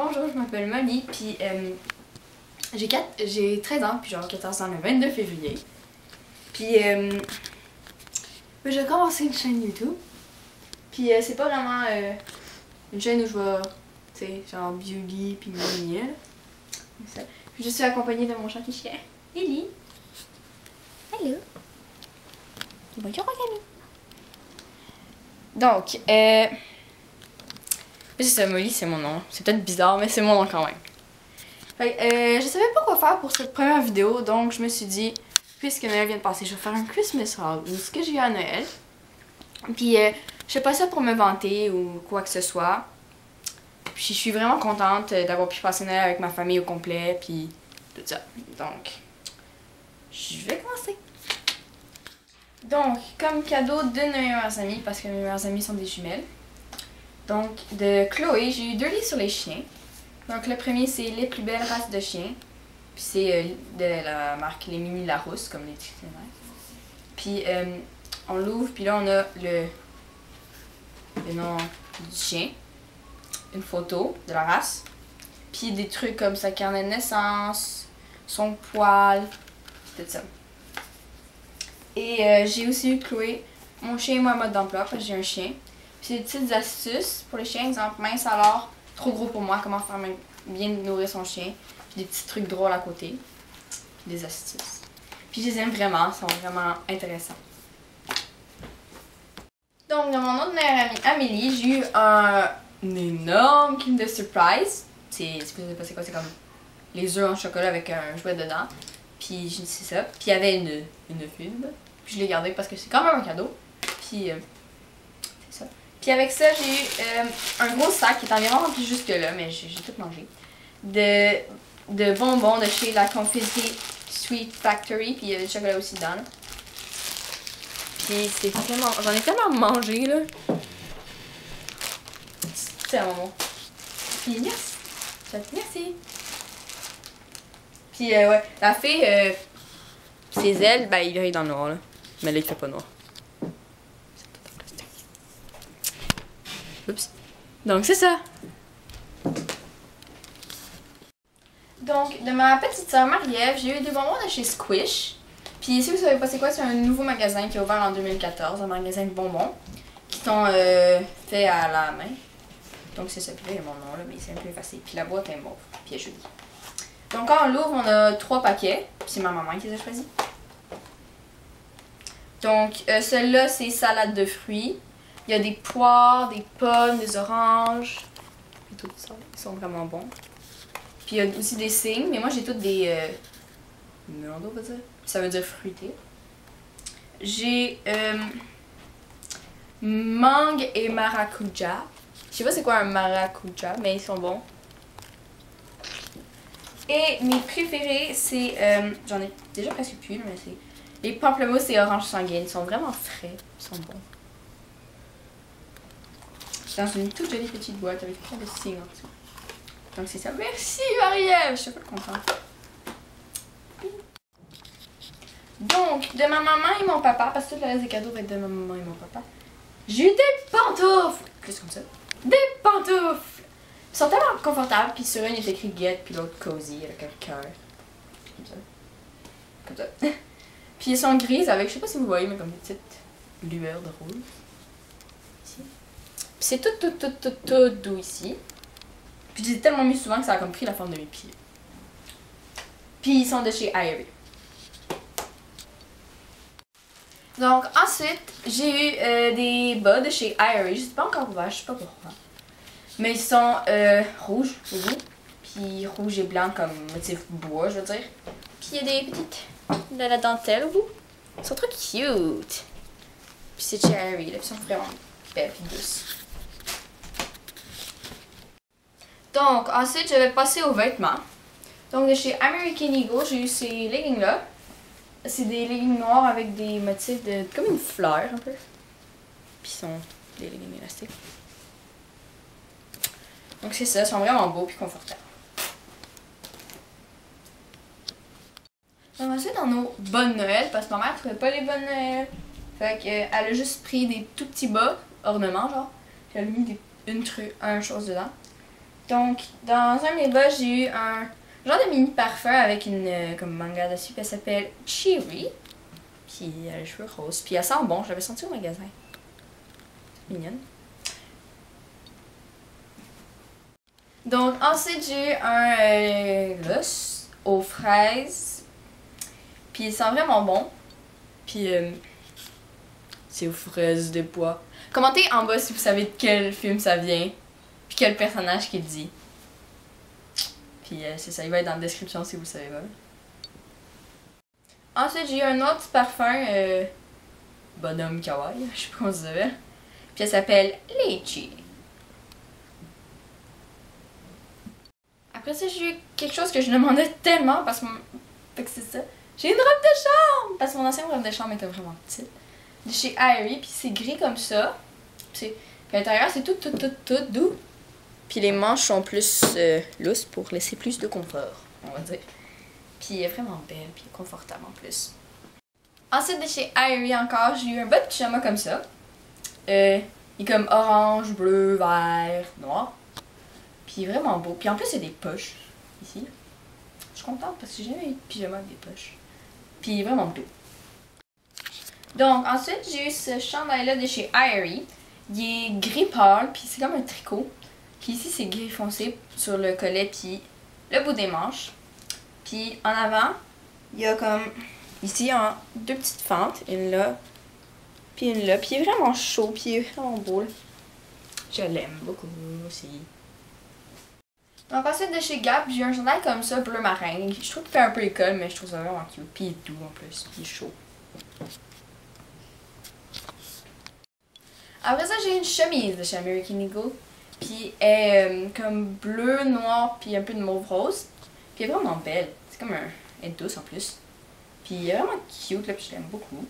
Bonjour, je m'appelle Molly, puis j'ai 13 ans, puis genre 14 ans le 22 février. Puis j'ai commencé une chaîne YouTube. Puis c'est pas vraiment une chaîne où je vais, tu sais, genre beauty, puis miel. Puis je suis accompagnée de mon chat qui chien, Ellie. Hello. Bonjour Camille. Donc, c'est ça, Molly, c'est mon nom. C'est peut-être bizarre, mais c'est mon nom quand même. Fait je savais pas quoi faire pour cette première vidéo, donc je me suis dit, puisque Noël vient de passer, je vais faire un Christmas haul, ce que j'ai eu à Noël. Puis je fais pas ça pour me vanter ou quoi que ce soit. Puis je suis vraiment contente d'avoir pu passer Noël avec ma famille au complet, puis tout ça. Donc, je vais commencer. Donc, comme cadeau de mes meilleurs amis, parce que mes meilleurs amis sont des jumelles. Donc, de Chloé, j'ai eu 2 livres sur les chiens. Donc, le premier, c'est Les plus belles races de chiens. Puis c'est de la marque Les Mini Larousse, comme les dictionnaires. Puis, on l'ouvre, puis là, on a le nom du chien, une photo de la race, puis des trucs comme sa carnet de naissance, son poil, tout ça. Et j'ai aussi eu de Chloé, mon chien et moi, mode d'emploi, parce que j'ai un chien. Puis des petites astuces pour les chiens, exemple mince alors, trop gros pour moi, comment faire bien nourrir son chien. Puis des petits trucs drôles à côté, puis des astuces. Puis je les aime vraiment, ils sont vraiment intéressants. Donc dans mon autre meilleure amie Amélie, j'ai eu un énorme Kinder Surprise. C'est quoi, c'est comme les œufs en chocolat avec un jouet dedans. Puis c'est ça. Puis il y avait une fube. Puis je l'ai gardé parce que c'est quand même un cadeau. Puis c'est ça. Puis avec ça, j'ai eu un gros sac qui est environ rempli jusque là, mais j'ai tout mangé. De bonbons de chez la Confiserie Sweet Factory. Puis il y avait du chocolat aussi dedans. Là. Puis c'est tellement. J'en ai tellement mangé là. C'est un moment. Puis merci. Merci. Puis ouais, la fée, ses ailes, ben il est dans le noir là. Mais là il fait pas noir. Oups. Donc c'est ça. Donc de ma petite sœur Marie-Ève, j'ai eu des bonbons de chez Squish. Puis si vous savez pas c'est quoi, c'est un nouveau magasin qui a ouvert en 2014, un magasin de bonbons qui sont faits à la main. Donc c'est ça, puis là il y a mon nom là, mais c'est un peu effacé. Puis la boîte est mauve, puis elle est jolie. Donc quand on l'ouvre, on a 3 paquets, puis c'est ma maman qui les a choisis. Donc celui-là c'est salade de fruits. Il y a des poires, des pommes, des oranges, et tout ça, ils sont vraiment bons. Puis il y a aussi des cygnes, mais moi j'ai toutes des melons d'eau, on va dire. Ça veut dire fruité. J'ai mangue et maracuja. Je sais pas c'est quoi un maracuja, mais ils sont bons. Et mes préférés, c'est, j'en ai déjà presque plus, mais c'est les pamplemousses et oranges sanguines. Ils sont vraiment frais, ils sont bons. Dans une toute jolie petite boîte avec plein de signes en dessous. Donc c'est ça. Merci Marie-Ève, je suis pas contente. Donc, de ma maman et mon papa, parce que tout le reste des cadeaux va être de ma maman et mon papa, j'ai eu des pantoufles! Plus comme ça. Des pantoufles! Ils sont tellement confortables, puis sur une il est écrit Get, puis l'autre Cozy avec un cœur. Comme ça. Comme ça. Puis ils sont grises avec, je sais pas si vous voyez, mais comme des petites lueurs de rouge. Ici. Puis c'est tout doux ici. Puis je les ai tellement mis souvent que ça a comme pris la forme de mes pieds. Puis ils sont de chez Irie. Donc ensuite, j'ai eu des bas de chez Irie. Je sais pas encore ouvert, je sais pas pourquoi. Mais ils sont rouges au bout. Puis rouge et blanc comme motif bois, je veux dire. Puis il y a des petites de la dentelle au bout. Ils sont trop cute. Puis c'est chez Irie, là. Ils sont vraiment belles et douces. Donc ensuite, je vais passer aux vêtements. Donc de chez American Eagle, j'ai eu ces leggings là. C'est des leggings noirs avec des motifs de comme une fleur un peu. Puis ils sont des leggings élastiques. Donc c'est ça, ils sont vraiment beaux et confortables. Donc ensuite dans nos bonnes Noël, parce que ma mère trouvait pas les bonnes Noël. Fait qu'elle a juste pris des tout petits bas, ornements genre. Puis elle a mis une chose dedans. Donc, dans un de mes bas, j'ai eu un genre de mini parfum avec une comme manga dessus. Puis elle s'appelle Cherry. Puis elle a les cheveux roses. Puis elle sent bon, je l'avais senti au magasin. C'est mignonne. Donc, ensuite, j'ai eu un gloss aux fraises. Puis il sent vraiment bon. Puis c'est aux fraises de bois. Commentez en bas si vous savez de quel film ça vient. Puis quel personnage qu'il dit. Puis c'est ça, il va être dans la description si vous savez pas. Ensuite, j'ai eu un autre parfum bonhomme kawaii, je sais pas comment ça s'appelle. Puis elle s'appelle Lychee. Après ça, j'ai eu quelque chose que je demandais tellement parce que c'est ça. J'ai une robe de chambre! Parce que mon ancienne robe de chambre était vraiment petite. De chez Aerie, puis c'est gris comme ça. Puis à l'intérieur, c'est tout doux. Puis les manches sont plus lousses pour laisser plus de confort, on va dire. Puis elle est vraiment belle, puis confortable en plus. Ensuite, de chez Aerie encore, j'ai eu un bas de pyjama comme ça. Il est comme orange, bleu, vert, noir. Puis il est vraiment beau. Puis en plus, il y a des poches ici. Je suis contente parce que j'ai jamais eu de pyjama avec des poches. Puis il est vraiment beau. Donc ensuite, j'ai eu ce chandail-là de chez Aerie. Il est gris pâle, puis c'est comme un tricot. Puis ici, c'est gris foncé sur le collet, puis le bout des manches. Puis en avant, il y a comme ici deux petites fentes, une là, puis une là. Puis il est vraiment chaud, puis il est vraiment beau. Là. Je l'aime beaucoup aussi. Donc ensuite de chez Gap, j'ai un chandail comme ça, bleu marin. Je trouve qu'il fait un peu école, mais je trouve ça vraiment cute. Puis il est doux en plus, puis il est chaud. Après ça, j'ai une chemise de chez American Eagle. Puis elle est comme bleu, noir, puis un peu de mauve rose. Puis elle est vraiment belle. C'est comme elle est douce en plus. Puis elle est vraiment cute, là, puis je l'aime beaucoup.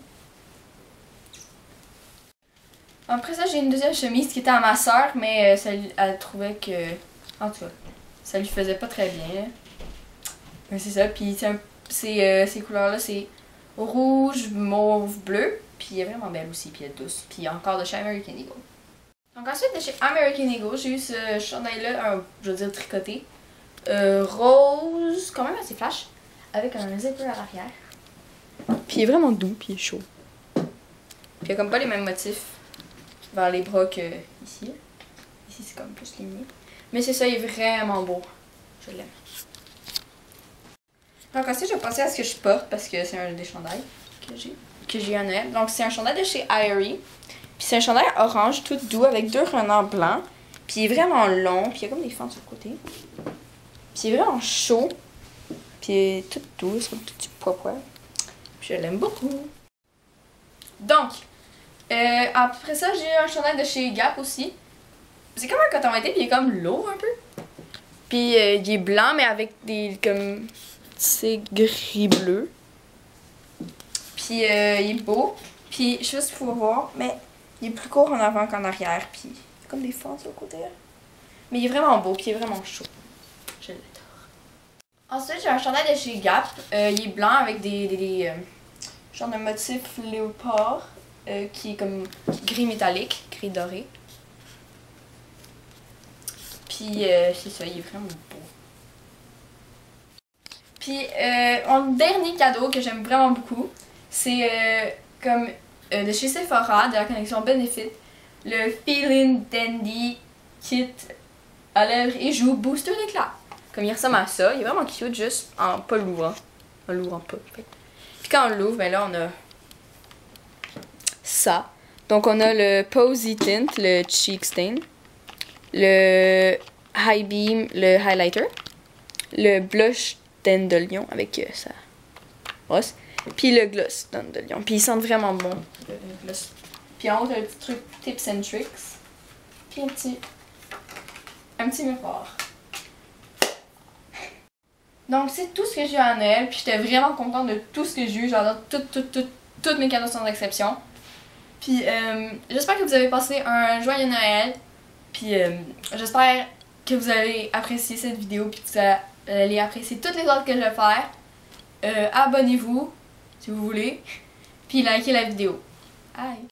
Après ça, j'ai une deuxième chemise qui était à ma soeur, mais elle trouvait que... En tout cas, ça lui faisait pas très bien. Mais c'est ça, puis ces couleurs-là, c'est rouge, mauve, bleu. Puis elle est vraiment belle aussi, puis elle est douce. Puis encore de chez American Eagle. Donc ensuite, de chez American Eagle, j'ai eu ce chandail-là, je veux dire tricoté. Rose, quand même assez flash, avec un zipper à l'arrière. Puis il est vraiment doux, puis il est chaud. Puis il y a comme pas les mêmes motifs vers les bras que ici. Ici, c'est comme plus ligné. Mais c'est ça, il est vraiment beau. Je l'aime. Donc ensuite, je vais passer à ce que je porte, parce que c'est un des chandails que j'ai à Noël. Donc c'est un chandail de chez Aerie. Puis c'est un chandail orange, tout doux, avec deux renards blancs. Puis il est vraiment long, puis il y a comme des fentes sur le côté. Puis il est vraiment chaud. Puis il est tout doux, c'est comme tout petit poil. Puis je l'aime beaucoup. Donc, après ça, j'ai un chandail de chez Gap aussi. C'est comme un coton ouaté, puis il est comme lourd un peu. Puis il est blanc, mais avec des comme... c'est gris-bleu. Puis il est beau. Puis je sais pas si vous pouvez voir, mais il est plus court en avant qu'en arrière. Puis il y a comme des fentes sur le côté. Mais il est vraiment beau, puis il est vraiment chaud. Je l'adore. Ensuite, j'ai un chandail de chez Gap. Il est blanc avec des genre de motif léopard qui est comme gris métallique, gris doré. Puis c'est ça, il est vraiment beau. Puis mon dernier cadeau que j'aime vraiment beaucoup, c'est comme de chez Sephora, de la collection Benefit, le Feeling Dandy Kit à lèvres et joues Booster d'éclat. Comme il ressemble à ça, il est vraiment cute, juste en pas l'ouvrant. En l'ouvrant pas. Puis quand on l'ouvre, ben là on a ça. Donc on a le Posy Tint, le Cheek Stain, le High Beam, le Highlighter, le Blush Dent de Lion avec sa brosse, puis le Gloss Dent de Lion. Puis ils sentent vraiment bon, le gloss. Puis en haut, t'as le petit truc Tips and Tricks, puis un petit miroir. Donc c'est tout ce que j'ai eu à Noël, puis j'étais vraiment contente de tout ce que j'ai eu, j'adore toutes mes cadeaux sans exception. Puis j'espère que vous avez passé un joyeux Noël, puis j'espère que vous avez apprécié cette vidéo, puis que vous allez apprécier toutes les autres que je vais faire. Abonnez-vous si vous voulez, puis likez la vidéo. Bye!